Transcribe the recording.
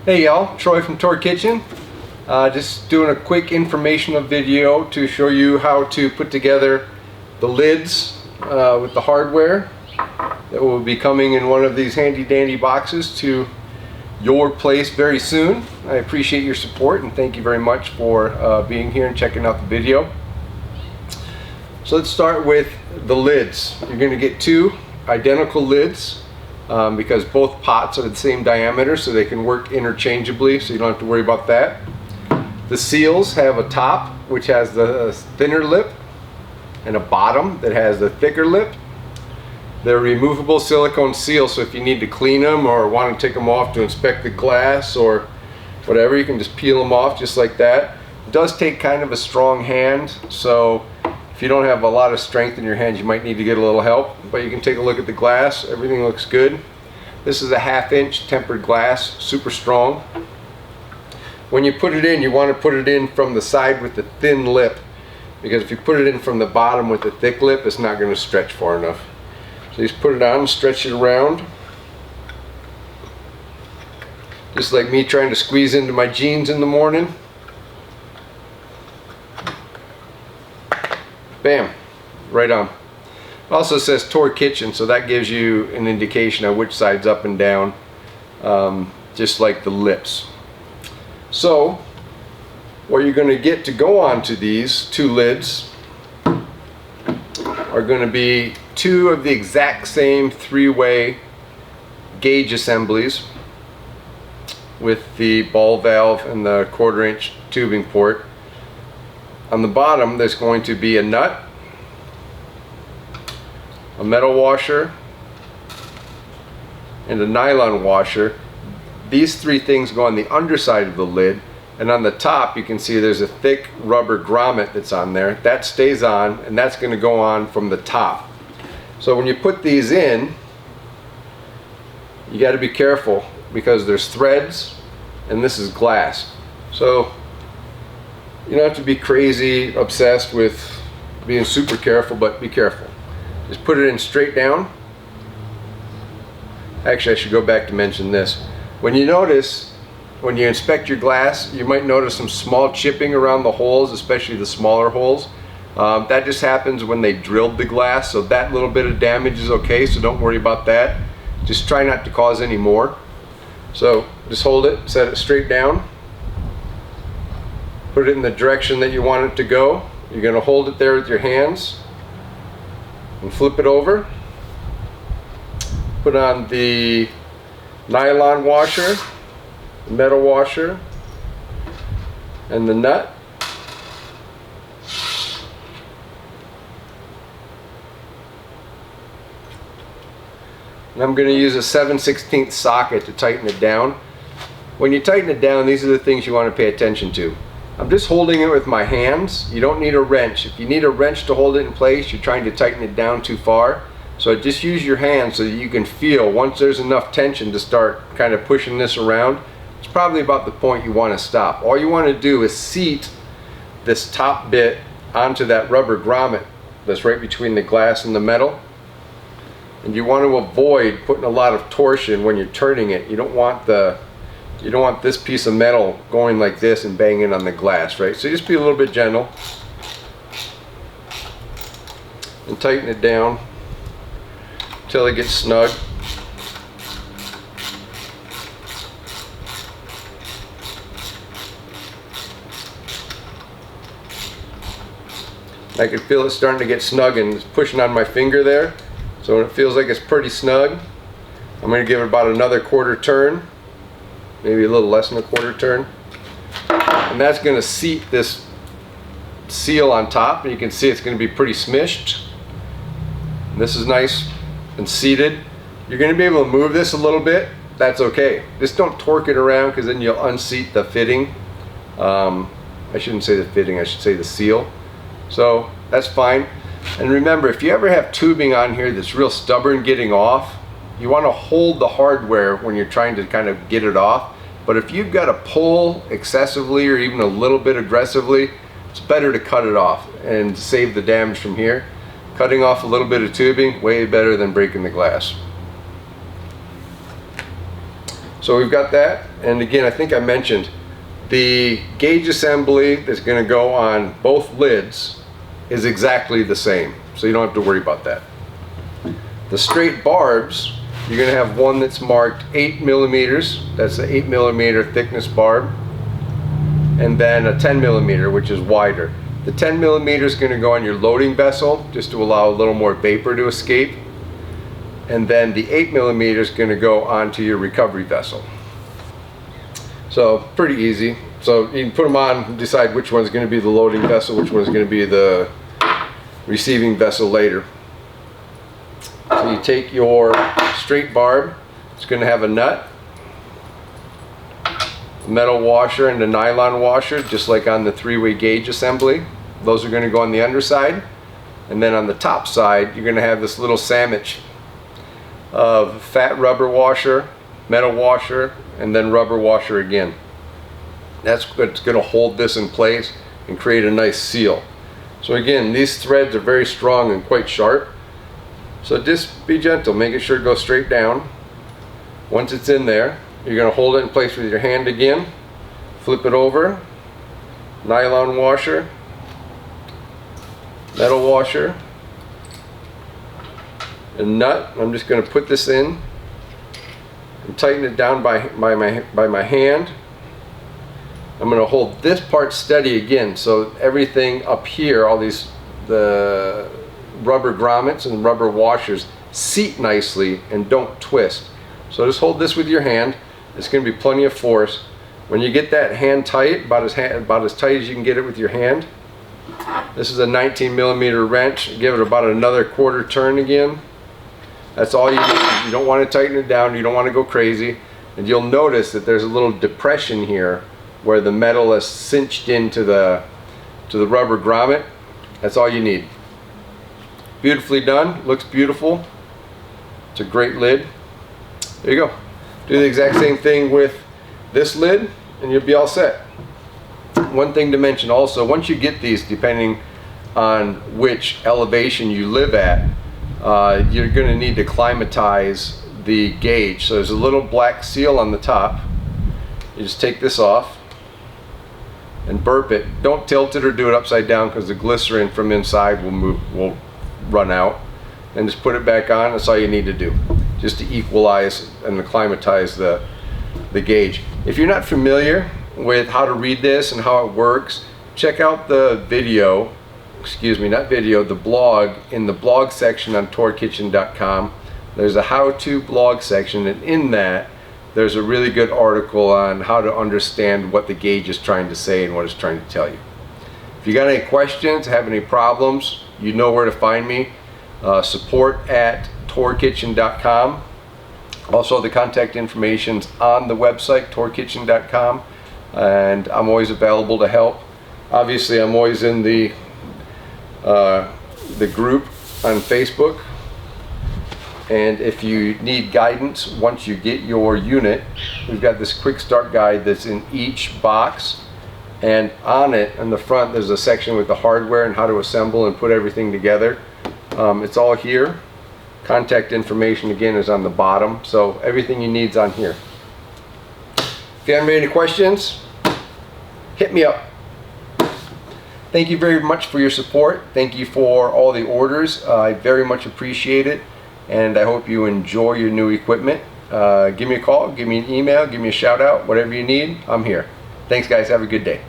Hey y'all, Troy from Torr Kitchen. Just doing a quick informational video to show you how to put together the lids with the hardware that will be coming in one of these handy dandy boxes to your place very soon. I appreciate your support and thank you very much for being here and checking out the video. So let's start with the lids. You're going to get two identical lids. Because both pots are the same diameter, so they can work interchangeably, so you don't have to worry about that. The seals have a top which has the thinner lip and a bottom that has the thicker lip. They're removable silicone seals, so if you need to clean them or want to take them off to inspect the glass or whatever, you can just peel them off just like that. It does take kind of a strong hand, so if you don't have a lot of strength in your hands, you might need to get a little help, but you can take a look at the glass. Everything looks good. This is a 1/2 inch tempered glass, super strong. When you put it in, you want to put it in from the side with the thin lip, because if you put it in from the bottom with the thick lip, it's not going to stretch far enough. So you just put it on, stretch it around. Just like me trying to squeeze into my jeans in the morning. Bam, right on. It also says Torr Kitchen, so that gives you an indication of which side's up and down, just like the lips. So what you're going to get to go onto these two lids are going to be two of the exact same 3-way gauge assemblies with the ball valve and the 1/4 inch tubing port. On the bottom there's going to be a nut, a metal washer, and a nylon washer. These three things go on the underside of the lid, and on the top you can see there's a thick rubber grommet that's on there. That stays on, and that's going to go on from the top. So when you put these in, you got to be careful because there's threads and this is glass. So you don't have to be crazy obsessed with being super careful, but be careful. Just put it in straight down. Actually, I should go back to mention this. When you inspect your glass, you might notice some small chipping around the holes, especially the smaller holes. That just happens when they drilled the glass, so that little bit of damage is okay, so don't worry about that. Just try not to cause any more. So just hold it, set it straight down. Put it in the direction that you want it to go. You're going to hold it there with your hands and flip it over. Put on the nylon washer, the metal washer, and the nut. And I'm going to use a 7/16 socket to tighten it down. When you tighten it down, these are the things you want to pay attention to. I'm just holding it with my hands. You don't need a wrench. If you need a wrench to hold it in place, you're trying to tighten it down too far. So just use your hands so that you can feel once there's enough tension to start kind of pushing this around. It's probably about the point you want to stop. All you want to do is seat this top bit onto that rubber grommet that's right between the glass and the metal. And you want to avoid putting a lot of torsion when you're turning it. You don't want this piece of metal going like this and banging on the glass, right? So just be a little bit gentle and tighten it down until it gets snug. I can feel it starting to get snug and it's pushing on my finger there. So when it feels like it's pretty snug, I'm going to give it about another 1/4 turn. Maybe a little less than a 1/4 turn, and that's going to seat this seal on top, and you can see it's going to be pretty smished. And this is nice and seated. You're going to be able to move this a little bit. That's okay. Just don't torque it around, because then you'll unseat the fitting. I shouldn't say the fitting, I should say the seal. So that's fine. And remember, if you ever have tubing on here that's real stubborn getting off, you want to hold the hardware when you're trying to kind of get it off. But if you've got to pull excessively or even a little bit aggressively, it's better to cut it off and save the damage from here. Cutting off a little bit of tubing, way better than breaking the glass. So we've got that, and again, I think I mentioned the gauge assembly that's going to go on both lids is exactly the same, so you don't have to worry about that. The straight barbs, you're going to have one that's marked 8 millimeters, that's the 8 millimeter thickness barb, and then a 10 millimeter, which is wider. The 10 millimeter is going to go on your loading vessel just to allow a little more vapor to escape, and then the 8 millimeter is going to go onto your recovery vessel. So pretty easy. So you can put them on and decide which one's going to be the loading vessel, which one's going to be the receiving vessel later. So you take your straight barb, it's going to have a nut, a metal washer, and a nylon washer, just like on the three-way gauge assembly. Those are going to go on the underside, and then on the top side you're going to have this little sandwich of fat rubber washer, metal washer, and then rubber washer again. That's what's going to hold this in place and create a nice seal. So again, these threads are very strong and quite sharp, so just be gentle, making sure it goes straight down. Once it's in there, you're going to hold it in place with your hand again, flip it over, nylon washer, metal washer, a nut. I'm just going to put this in and tighten it down by my hand. I'm going to hold this part steady again, so everything up here, all the rubber grommets and rubber washers seat nicely and don't twist. So just hold this with your hand. It's going to be plenty of force. When you get that hand tight, about as tight as you can get it with your hand. This is a 19 millimeter wrench. Give it about another quarter turn again. That's all you need. You don't want to tighten it down. You don't want to go crazy. And you'll notice that there's a little depression here where the metal is cinched into the rubber grommet. That's all you need. Beautifully done. Looks beautiful. It's a great lid. There you go. Do the exact same thing with this lid and you'll be all set. One thing to mention also, once you get these, depending on which elevation you live at, you're going to need to climatize the gauge. So there's a little black seal on the top. You just take this off and burp it. Don't tilt it or do it upside down because the glycerin from inside will run out. And just put it back on. That's all you need to do, just to equalize and acclimatize the gauge. If you're not familiar with how to read this and how it works, check out the video, the blog in the blog section on torrkitchen.com. There's a how-to blog section, and in that there's a really good article on how to understand what the gauge is trying to say and what it's trying to tell you. If you got any questions, have any problems, you know where to find me. Support at torrkitchen.com. Also, the contact information's on the website, torrkitchen.com, and I'm always available to help. Obviously, I'm always in the group on Facebook, and if you need guidance once you get your unit, we've got this quick start guide that's in each box, and on it in the front there's a section with the hardware and how to assemble and put everything together. It's all here. Contact information again is on the bottom, so everything you need is on here. If you have any questions, hit me up. Thank you very much for your support. Thank you for all the orders. I very much appreciate it, and I hope you enjoy your new equipment. Give me a call, give me an email, give me a shout out, whatever you need, I'm here. Thanks guys, have a good day.